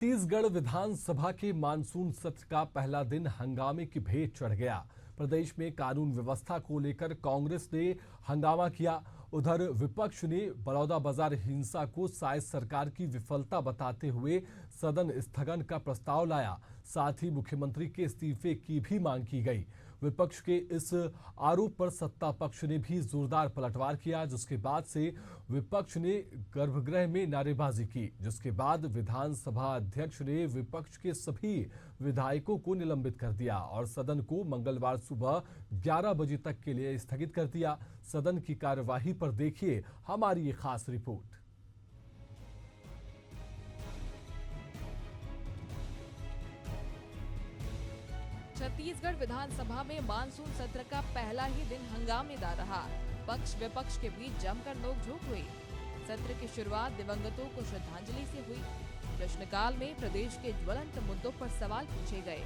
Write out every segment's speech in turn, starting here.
छत्तीसगढ़ विधानसभा के मानसून सत्र का पहला दिन हंगामे की भेंट चढ़ गया। प्रदेश में कानून व्यवस्था को लेकर कांग्रेस ने हंगामा किया। उधर विपक्ष ने बलौदाबाजार हिंसा को शायद सरकार की विफलता बताते हुए सदन स्थगन का प्रस्ताव लाया। साथ ही मुख्यमंत्री के इस्तीफे की भी मांग की गई। विपक्ष के इस आरोप पर सत्ता पक्ष ने भी जोरदार पलटवार किया, जिसके बाद से विपक्ष ने गर्भगृह में नारेबाजी की, जिसके बाद विधानसभा अध्यक्ष ने विपक्ष के सभी विधायकों को निलंबित कर दिया और सदन को मंगलवार सुबह 11 बजे तक के लिए स्थगित कर दिया। सदन की कार्यवाही पर देखिए हमारी ये खास रिपोर्ट। छत्तीसगढ़ विधानसभा में मानसून सत्र का पहला ही दिन हंगामेदार रहा। पक्ष विपक्ष के बीच जमकर नोकझोंक हुई। सत्र की शुरुआत दिवंगतों को श्रद्धांजलि से हुई। प्रश्नकाल में प्रदेश के ज्वलंत मुद्दों पर सवाल पूछे गए।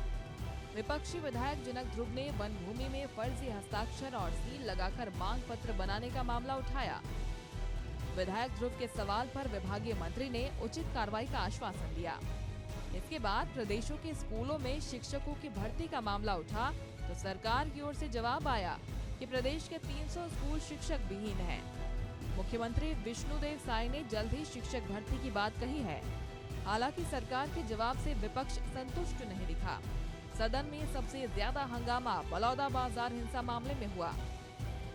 विपक्षी विधायक जनक ध्रुव ने वन भूमि में फर्जी हस्ताक्षर और सील लगाकर मांग पत्र बनाने का मामला उठाया। विधायक ध्रुव के सवाल पर विभागीय मंत्री ने उचित कार्रवाई का आश्वासन दिया। इसके बाद प्रदेशों के स्कूलों में शिक्षकों की भर्ती का मामला उठा तो सरकार की ओर से जवाब आया कि प्रदेश के 300 स्कूल शिक्षक विहीन हैं। मुख्यमंत्री विष्णुदेव साय ने जल्द ही शिक्षक भर्ती की बात कही है। हालांकि सरकार के जवाब से विपक्ष संतुष्ट नहीं दिखा। सदन में सबसे ज्यादा हंगामा बलौदाबाजार हिंसा मामले में हुआ।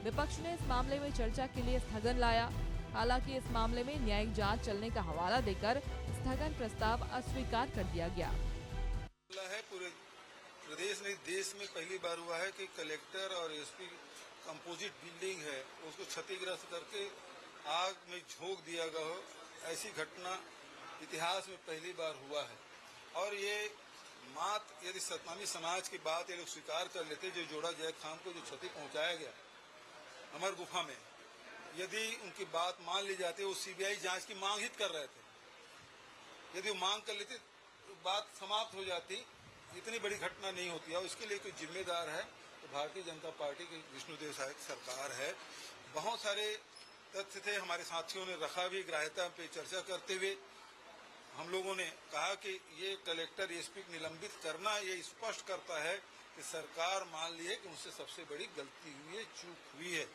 विपक्ष ने इस मामले में चर्चा के लिए स्थगन लाया। हालांकि इस मामले में न्यायिक जांच चलने का हवाला देकर स्थगन प्रस्ताव अस्वीकार कर दिया गया। पूरे प्रदेश में देश में पहली बार हुआ है कि कलेक्टर और एसपी कंपोजिट बिल्डिंग है उसको क्षतिग्रस्त करके आग में झोंक दिया गया हो। ऐसी घटना इतिहास में पहली बार हुआ है। और ये यदि सतनामी समाज की बात ये लोग स्वीकार कर लेते, जो जोड़ा जय खान को जो क्षति पहुंचाया गया अमर गुफा में, यदि उनकी बात मान ली जाती, वो सीबीआई जांच की मांग ही कर रहे थे, यदि वो मांग कर लेते तो बात समाप्त हो जाती। इतनी बड़ी घटना नहीं होती है। इसके लिए कोई जिम्मेदार है तो भारतीय जनता पार्टी की विष्णुदेव साय सरकार है। बहुत सारे तथ्य थे, हमारे साथियों ने रखा भी। ग्राह्यता पे चर्चा करते हुए हम लोगों ने कहा कि ये कलेक्टर एसपी को निलंबित करना ये स्पष्ट करता है कि सरकार मान ली है कि उनसे सबसे बड़ी गलती हुई है, चूक हुई है।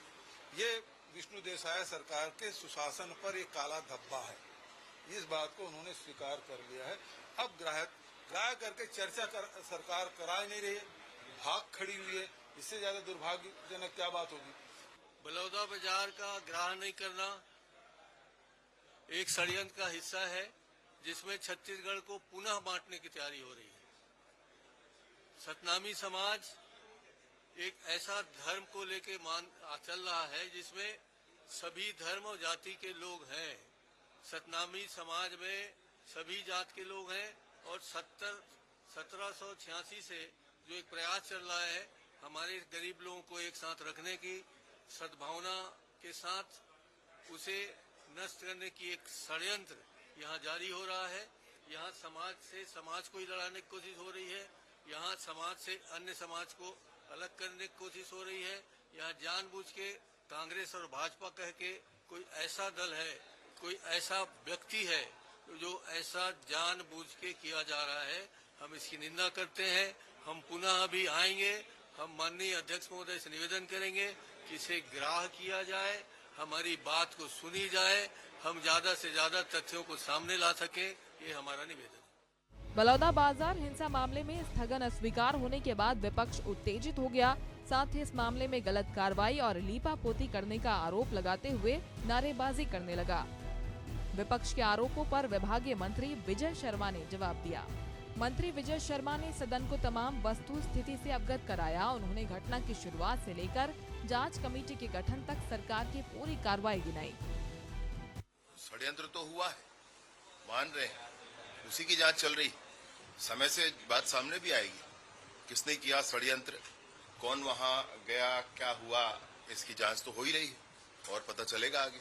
ये विष्णुदेव साय सरकार के सुशासन पर एक काला धब्बा है। इस बात को उन्होंने स्वीकार कर लिया है। अब ग्राह्य करके चर्चा सरकार करा ही नहीं रही है, भाग खड़ी हुई है। इससे ज्यादा दुर्भाग्यजनक क्या बात होगी। बलौदाबाजार का ग्रहण नहीं करना एक षड्यंत्र का हिस्सा है, जिसमें छत्तीसगढ़ को पुनः बांटने की तैयारी हो रही है। सतनामी समाज एक ऐसा धर्म को लेके चल रहा है जिसमें सभी धर्म और जाति के लोग हैं। सतनामी समाज में सभी जात के लोग हैं और 1786 से जो एक प्रयास चल रहा है हमारे गरीब लोगों को एक साथ रखने की सद्भावना के साथ, उसे नष्ट करने की एक षड्यंत्र यहाँ जारी हो रहा है। यहाँ समाज से समाज को ही लड़ाने की कोशिश हो रही है। यहाँ समाज से अन्य समाज को अलग करने की कोशिश हो रही है। यहाँ जानबूझ के कांग्रेस और भाजपा कह के कोई ऐसा दल है, कोई ऐसा व्यक्ति है जो ऐसा जानबूझ के किया जा रहा है। हम इसकी निंदा करते हैं। हम पुनः अभी आएंगे। हम माननीय अध्यक्ष महोदय से निवेदन करेंगे कि इसे ग्राह्य किया जाए, हमारी बात को सुनी जाए, हम ज्यादा से ज्यादा तथ्यों को सामने ला सके, ये हमारा निवेदन है। बलौदाबाजार हिंसा मामले में स्थगन अस्वीकार होने के बाद विपक्ष उत्तेजित हो गया। साथ ही इस मामले में गलत कार्रवाई और लीपापोती करने का आरोप लगाते हुए नारेबाजी करने लगा। विपक्ष के आरोपों पर विभागीय मंत्री विजय शर्मा ने जवाब दिया। मंत्री विजय शर्मा ने सदन को तमाम वस्तु स्थिति से अवगत कराया। उन्होंने घटना की शुरुआत से लेकर जांच कमेटी के गठन तक सरकार की पूरी कार्रवाई गिनाई। षड्यंत्र तो हुआ है, मान रहे हैं, उसी की जांच चल रही। समय से बात सामने भी आएगी, किसने किया षड्यंत्र, कौन वहां गया, क्या हुआ, इसकी जांच तो हो ही रही है और पता चलेगा आगे।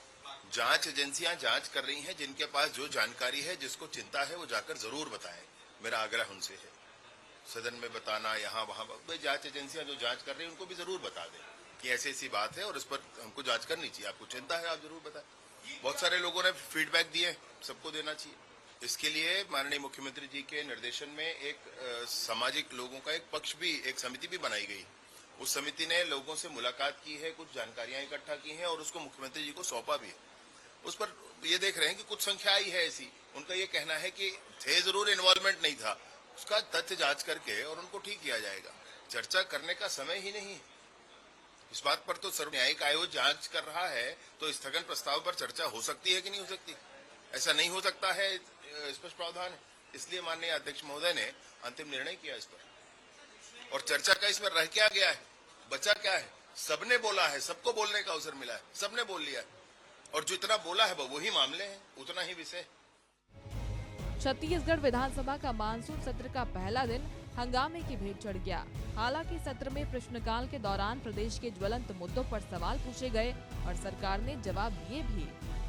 जांच एजेंसियां जांच कर रही हैं। जिनके पास जो जानकारी है, जिसको चिंता है, वो जाकर जरूर बताएं। मेरा आग्रह उनसे है, सदन में बताना, यहाँ वहाँ जांच एजेंसियां जो जांच कर रही हैं उनको भी जरूर बता दें कि ऐसी ऐसी बात है और इस पर हमको जांच करनी चाहिए। आपको चिंता है, आप जरूर बताएं। बहुत सारे लोगों ने फीडबैक दिए, सबको देना चाहिए। इसके लिए माननीय मुख्यमंत्री जी के निर्देशन में एक सामाजिक लोगों का एक पक्ष भी, एक समिति भी बनाई गई। उस समिति ने लोगों से मुलाकात की है, कुछ जानकारियां इकट्ठा की हैं और उसको मुख्यमंत्री जी को सौंपा भी है। उस पर ये देख रहे हैं कि कुछ संख्या आई है ऐसी। उनका ये कहना है कि थे जरूर, इन्वॉल्वमेंट नहीं था, उसका तथ्य जांच करके और उनको ठीक किया जाएगा। चर्चा करने का समय ही नहीं। इस बात पर तो सर्व न्यायिक आयोग जांच कर रहा है, तो स्थगन प्रस्ताव पर चर्चा हो सकती है कि नहीं हो सकती? ऐसा नहीं हो सकता है, स्पष्ट प्रावधान है। इसलिए माननीय अध्यक्ष महोदय ने अंतिम निर्णय किया इस पर। और चर्चा का इसमें रह क्या गया है, बचा क्या है? सबने बोला है, सबको बोलने का अवसर मिला है, सबने बोल लिया है और जो इतना बोला है वही मामले हैं, उतना ही विषय। छत्तीसगढ़ विधानसभा का मानसून सत्र का पहला दिन हंगामे की भेंट चढ़ गया। हालांकि सत्र में प्रश्नकाल के दौरान प्रदेश के ज्वलंत मुद्दों पर सवाल पूछे गए और सरकार ने जवाब दिए भी।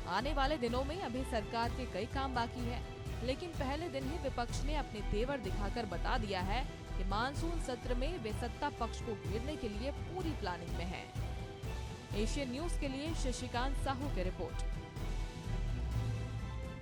आने वाले दिनों में अभी सरकार के कई काम बाकी है, लेकिन पहले दिन ही विपक्ष ने अपने तेवर दिखाकर बता दिया है कि मानसून सत्र में वे सत्ता पक्ष को घेरने के लिए पूरी प्लानिंग में है। एशियन न्यूज के लिए शशिकांत साहू की रिपोर्ट।